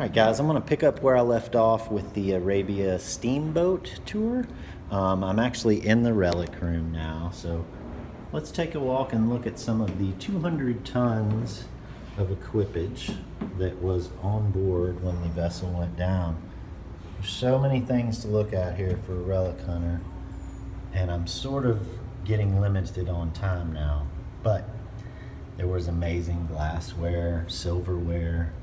Alright guys, I'm going to pick up where I left off with the Arabia Steamboat tour. I'm actually in the relic room now, so let's take a walk and look at some of the 200 tons of equipage that was on board when the vessel went down. There's so many things to look at here for a relic hunter, and I'm sort of getting limited on time now, but there was amazing glassware, silverware,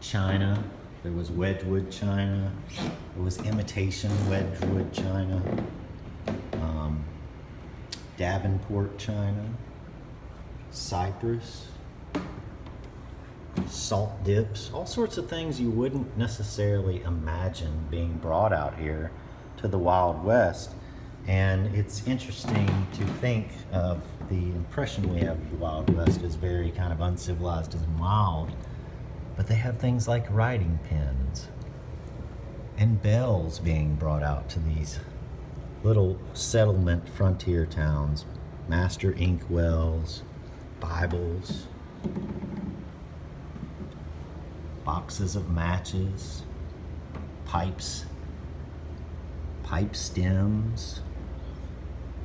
china. There was Wedgwood china. There was imitation Wedgwood china. Davenport china. Cyprus. Salt dips. All sorts of things you wouldn't necessarily imagine being brought out here to the Wild West. And it's interesting to think of the impression we have of the Wild West as very kind of uncivilized and wild. But they have things like writing pens and bells being brought out to these little settlement frontier towns. Master inkwells, Bibles, boxes of matches, pipes, pipe stems,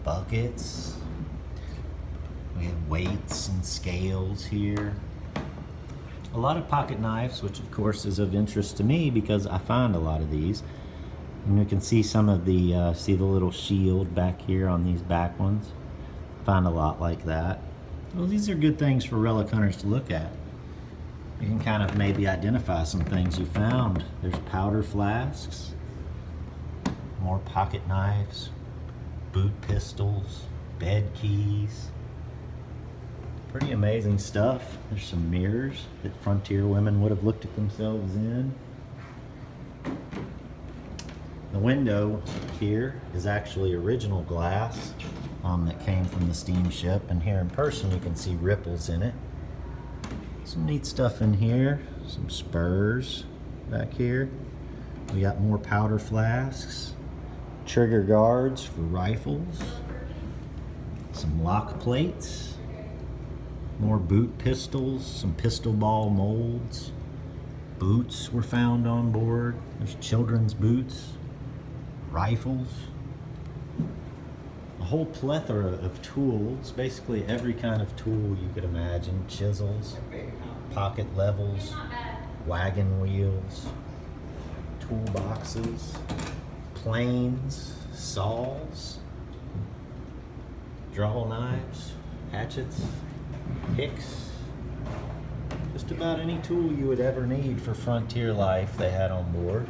buckets. We have weights and scales here. A lot of pocket knives, which of course is of interest to me because I find a lot of these. And you can see some of the, see the little shield back here on these back ones. Find a lot like that. Well, these are good things for relic hunters to look at. You can kind of maybe identify some things you found. There's powder flasks, more pocket knives, boot pistols, bed keys. Pretty amazing stuff. There's some mirrors that frontier women would have looked at themselves in. The window here is actually original glass that came from the steamship, and here in person you can see ripples in it. Some neat stuff in here. Some spurs back here. We got more powder flasks, trigger guards for rifles, some lock plates, more boot pistols, some pistol ball molds. Boots were found on board. There's children's boots, rifles, a whole plethora of tools, basically every kind of tool you could imagine. Chisels, pocket levels, wagon wheels, toolboxes, planes, saws, draw knives, hatchets, picks. Just about any tool you would ever need for frontier life they had on board.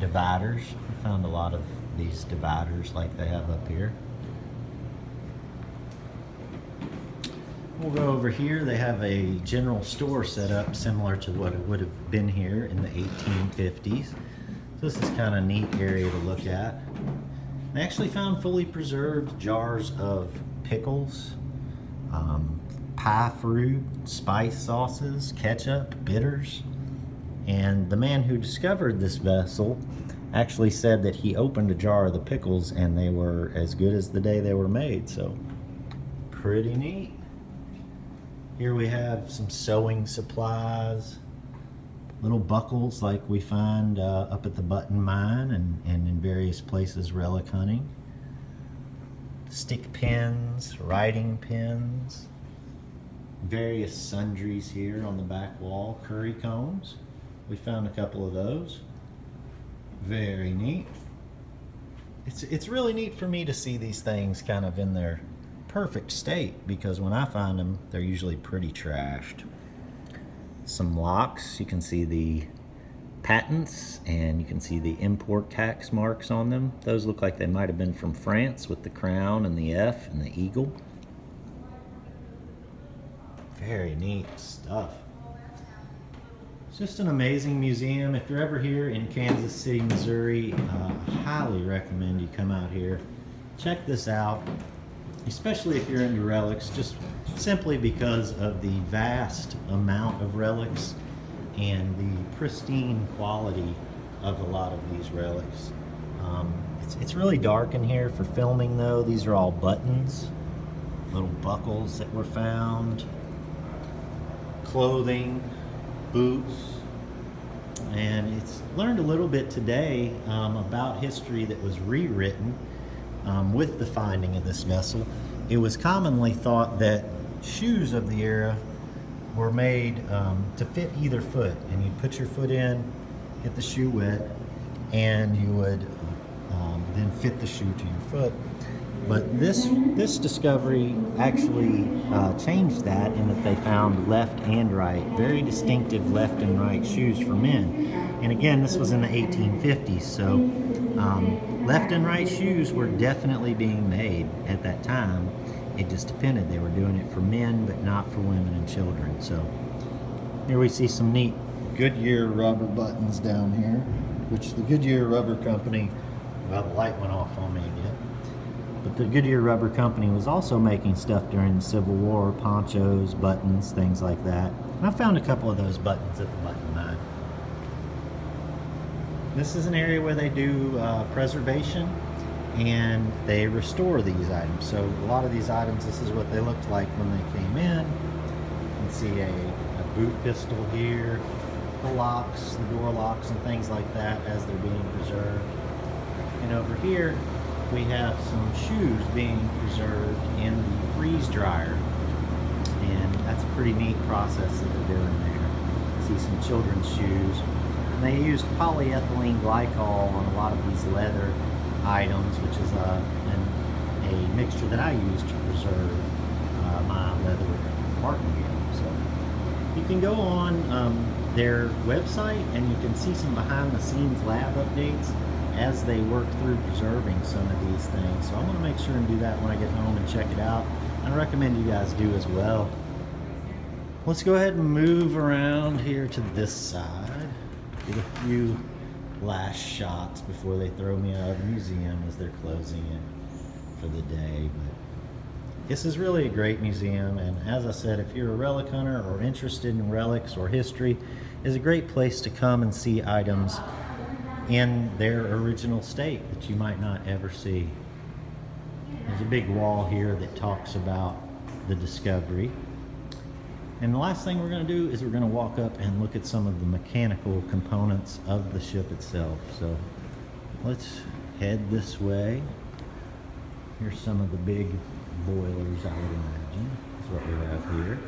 Dividers. I found a lot of these dividers like they have up here. We'll go over here. They have a general store set up similar to what it would have been here in the 1850s. So this is kind of a neat area to look at. They actually found fully preserved jars of pickles, pie fruit, spice sauces, ketchup, bitters. And the man who discovered this vessel actually said that he opened a jar of the pickles and they were as good as the day they were made. So pretty neat. Here we have some sewing supplies, little buckles like we find up at the Button Mine and in various places relic hunting. Stick pins, writing pins, various sundries here on the back wall, curry combs. We found a couple of those. Very neat. It's really neat for me to see these things kind of in their perfect state, because when I find them, they're usually pretty trashed. Some locks, you can see the patents and you can see the import tax marks on them. Those look like they might have been from France with the crown and the F and the eagle. Very neat stuff. It's just an amazing museum. If you're ever here in Kansas City, Missouri, I highly recommend you come out here. Check this out, especially if you're into relics, just simply because of the vast amount of relics and the pristine quality of a lot of these relics. It's really dark in here for filming though. These are all buttons, little buckles that were found, clothing, boots, and it's learned a little bit today about history that was rewritten with the finding of this vessel. It was commonly thought that shoes of the era were made to fit either foot, and you'd put your foot in, get the shoe wet, and you would then fit the shoe to your foot. But this discovery actually changed that, in that they found left and right, very distinctive left and right shoes for men. And again, this was in the 1850s, so left and right shoes were definitely being made at that time. It just depended. They were doing it for men, but not for women and children. So here we see some neat Goodyear rubber buttons down here, which the Goodyear Rubber Company, well, the light went off on me again. But the Goodyear Rubber Company was also making stuff during the Civil War, ponchos, buttons, things like that. And I found a couple of those buttons at the button nine. This is an area where they do preservation, and they restore these items. So a lot of these items, this is what they looked like when they came in. You can see a boot pistol here, the locks, the door locks and things like that as they're being preserved. And over here we have some shoes being preserved in the freeze dryer, and that's a pretty neat process that they're doing there. See some children's shoes, and they used polyethylene glycol on a lot of these leather items, which is a mixture that I use to preserve my leather martingale. So you can go on their website and you can see some behind the scenes lab updates as they work through preserving some of these things. So I'm going to make sure and do that when I get home and check it out. I recommend you guys do as well. Let's go ahead and move around here to this side. Get a few last shots before they throw me out of the museum as they're closing it for the day. But this is really a great museum, and as I said, if you're a relic hunter or interested in relics or history, it's a great place to come and see items in their original state that you might not ever see. There's a big wall here that talks about the discovery. And the last thing we're going to do is we're going to walk up and look at some of the mechanical components of the ship itself. So let's head this way. Here's some of the big boilers, I would imagine. That's what we have here.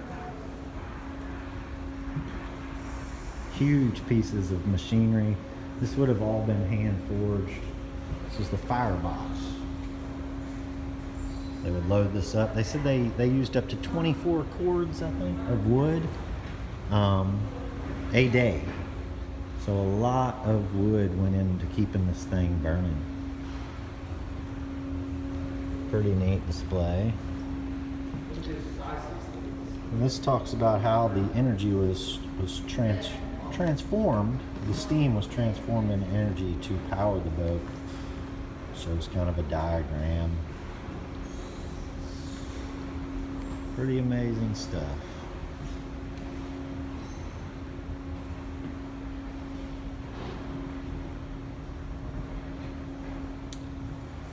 Huge pieces of machinery. This would have all been hand forged. This is the firebox. They would load this up. They said they used up to 24 cords, I think, of wood a day. So a lot of wood went into keeping this thing burning. Pretty neat display. And this talks about how the energy was transformed. The steam was transformed into energy to power the boat. Shows kind of a diagram. Pretty amazing stuff.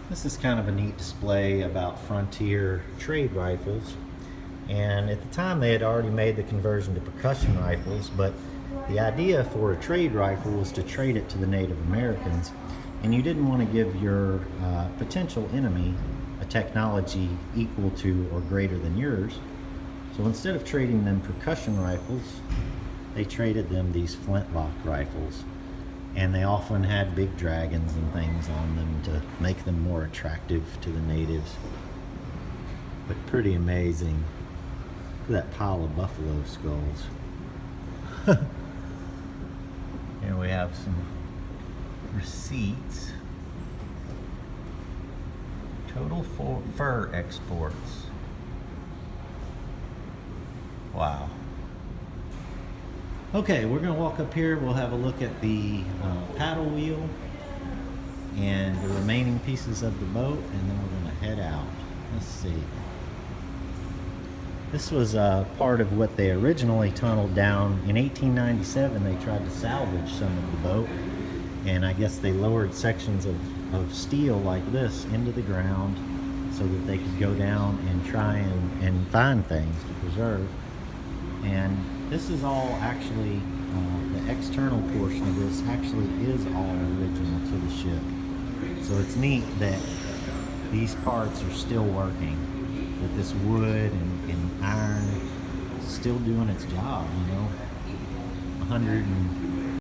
This is kind of a neat display about frontier trade rifles. And at the time they had already made the conversion to percussion rifles, but the idea for a trade rifle was to trade it to the Native Americans, and you didn't want to give your potential enemy a technology equal to or greater than yours. So instead of trading them percussion rifles, they traded them these flintlock rifles, and they often had big dragons and things on them to make them more attractive to the natives. But pretty amazing. Look at that pile of buffalo skulls. Here we have some receipts. Total fur exports. Wow. Okay, we're going to walk up here. We'll have a look at the paddle wheel and the remaining pieces of the boat, and then we're going to head out. Let's see. This was part of what they originally tunneled down. In 1897, they tried to salvage some of the boat, and I guess they lowered sections of steel like this into the ground so that they could go down and try and find things to preserve. And This is all actually, the external portion of this actually is all original to the ship. So it's neat that these parts are still working, that this wood and iron is still doing its job, you know, 100 and